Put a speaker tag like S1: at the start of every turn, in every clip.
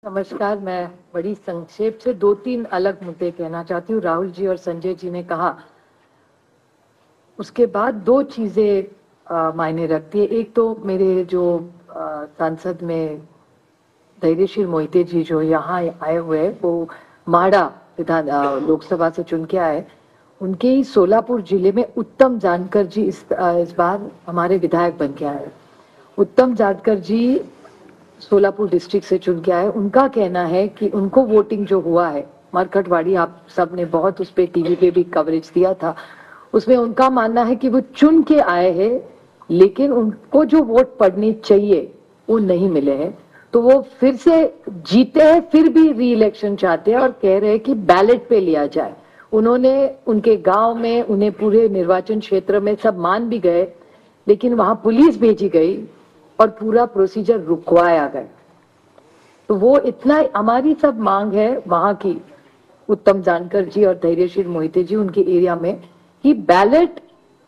S1: नमस्कार। मैं बड़ी संक्षेप से 2-3 अलग मुद्दे कहना चाहती हूँ। राहुल जी और संजय जी ने कहा, उसके बाद 2 चीजें मायने रखती है। एक तो मेरे जो सांसद में धैर्यशील मोहिते जी जो यहाँ आए हुए हैं, वो माड़ा विधान लोकसभा से चुन के आए। उनके ही सोलापुर जिले में उत्तम जानकर जी इस बार हमारे विधायक बन के आए। उत्तम जानकर जी सोलापुर डिस्ट्रिक्ट से चुन के आए। उनका कहना है कि उनको वोटिंग जो हुआ है मरकटवाड़ी, आप सब ने बहुत उस पे टीवी पे भी कवरेज दिया था, उसमें उनका मानना है कि वो चुन के आए हैं लेकिन उनको जो वोट पड़नी चाहिए वो नहीं मिले हैं, तो वो फिर से जीते हैं, फिर भी री इलेक्शन चाहते हैं और कह रहे हैं कि बैलेट पे लिया जाए। उन्होंने उनके गांव में उन्हें पूरे निर्वाचन क्षेत्र में सब मान भी गए, लेकिन वहां पुलिस भेजी गई और पूरा प्रोसीजर रुकवाया गया। तो वो इतना हमारी सब मांग है वहां की, उत्तम जानकर जी और धैर्यशील मोहिते जी उनके एरिया में, कि बैलेट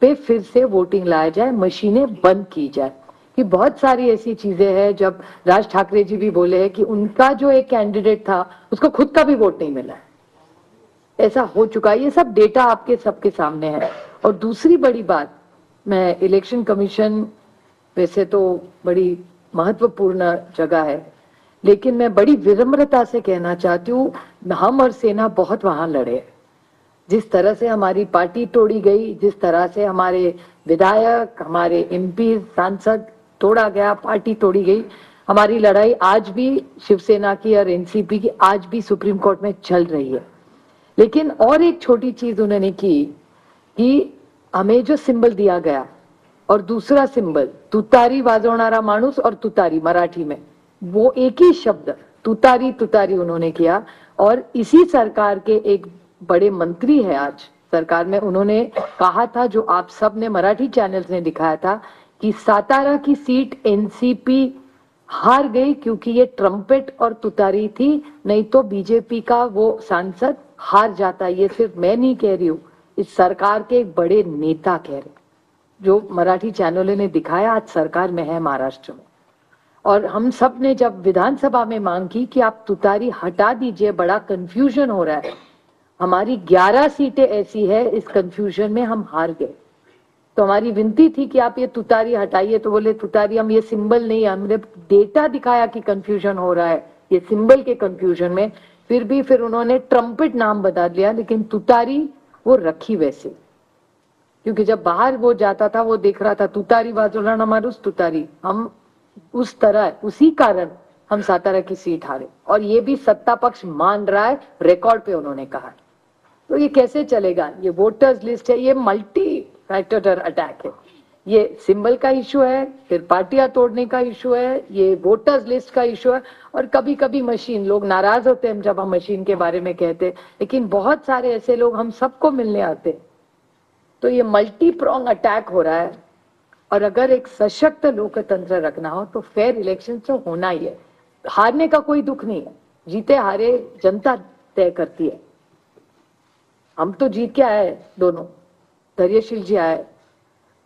S1: पे फिर से वोटिंग लाया जाए, मशीनें बंद की जाए। कि बहुत सारी ऐसी चीजें हैं, जब राज ठाकरे जी भी बोले हैं कि उनका जो एक कैंडिडेट था उसको खुद का भी वोट नहीं मिला है, ऐसा हो चुका है। ये सब डेटा आपके सबके सामने है। और दूसरी बड़ी बात, मैं इलेक्शन कमीशन वैसे तो बड़ी महत्वपूर्ण जगह है, लेकिन मैं बड़ी विनम्रता से कहना चाहती हूँ, हम और सेना बहुत वहां लड़े। जिस तरह से हमारी पार्टी तोड़ी गई, जिस तरह से हमारे विधायक, हमारे एमपी, सांसद तोड़ा गया, पार्टी तोड़ी गई, हमारी लड़ाई आज भी शिवसेना की और एनसीपी की आज भी सुप्रीम कोर्ट में चल रही है। लेकिन और एक छोटी चीज उन्होंने की कि हमें जो सिंबल दिया गया और दूसरा सिंबल तुतारी वाजवणारा माणूस और तुतारी मराठी में, वो एक ही शब्द तुतारी तुतारी उन्होंने किया। और इसी सरकार के एक बड़े मंत्री है आज सरकार में, उन्होंने कहा था, जो आप सब ने मराठी चैनल्स ने दिखाया था, कि सातारा की सीट एनसीपी हार गई क्योंकि ये ट्रम्पेट और तुतारी थी, नहीं तो बीजेपी का वो सांसद हार जाता। ये सिर्फ मैं नहीं कह रही हूँ, इस सरकार के एक बड़े नेता कह रहे, जो मराठी चैनलों ने दिखाया, आज सरकार में है महाराष्ट्र में। और हम सब ने जब विधानसभा में मांग की कि आप तुतारी हटा दीजिए, बड़ा कंफ्यूजन हो रहा है, हमारी 11 सीटें ऐसी है, इस कंफ्यूजन में हम हार गए। तो हमारी विनती थी कि आप ये तुतारी हटाइए, तो बोले तुतारी हम ये सिंबल नहीं, हमने डेटा दिखाया कि कंफ्यूजन हो रहा है ये सिंबल के कंफ्यूजन में, फिर उन्होंने ट्रम्पेट नाम बता दिया, लेकिन तुतारी वो रखी वैसे, क्योंकि जब बाहर वो जाता था वो देख रहा था तुतारी वाजवणारा माणूस तुतारी, हम उस तरह, उसी कारण हम सातारा की सीट हारे। और ये भी सत्ता पक्ष मान रहा है, रिकॉर्ड पे उन्होंने कहा। तो ये कैसे चलेगा? ये वोटर्स लिस्ट है, ये मल्टी फैक्टर अटैक है। ये सिंबल का इशू है, फिर पार्टियां तोड़ने का इशू है, ये वोटर्स लिस्ट का इशू है, और कभी कभी मशीन, लोग नाराज होते हैं जब हम मशीन के बारे में कहते हैं, लेकिन बहुत सारे ऐसे लोग हम सबको मिलने आते हैं। तो ये मल्टी प्रोंग अटैक हो रहा है। और अगर एक सशक्त लोकतंत्र रखना हो तो फेयर इलेक्शन तो होना ही है। हारने का कोई दुख नहीं है, जीते हारे जनता तय करती है। हम तो जीत के आए दोनों, धैर्यशील जी आए,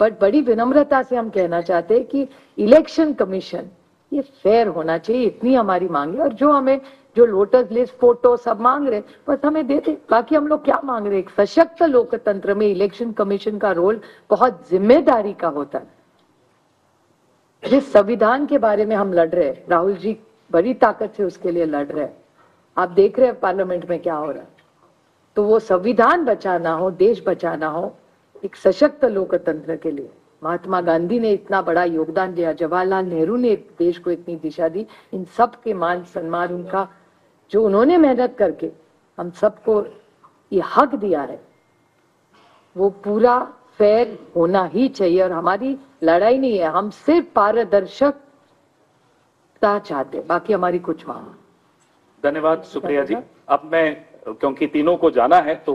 S1: बट बड़ी विनम्रता से हम कहना चाहते हैं कि इलेक्शन कमीशन ये फेयर होना चाहिए, इतनी हमारी मांग है। और जो हमें जो वोटर्स लिस्ट फोटो सब मांग रहे, बस हमें दे दे। बाकी हम लोग क्या मांग रहे हैं? एक सशक्त लोकतंत्र में इलेक्शन कमीशन का रोल बहुत जिम्मेदारी का होता है। जिस संविधान के बारे में हम लड़ रहे हैं, राहुल जी बड़ी ताकत से उसके लिए लड़ रहे हैं, आप देख रहे हैं पार्लियामेंट में क्या हो रहा है। तो वो संविधान बचाना हो, देश बचाना हो, एक सशक्त लोकतंत्र के लिए महात्मा गांधी ने इतना बड़ा योगदान दिया, जवाहरलाल नेहरू ने देश को इतनी दिशा दी, इन सब के मान सम्मान, उनका जो उन्होंने मेहनत करके हम सबको ये हक दिया है, वो पूरा फेयर होना ही चाहिए। और हमारी लड़ाई नहीं है, हम सिर्फ पारदर्शकता चाहते, बाकी हमारी कुछ मांग।
S2: धन्यवाद सुप्रिया जी। अब मैं, क्योंकि तीनों को जाना है तो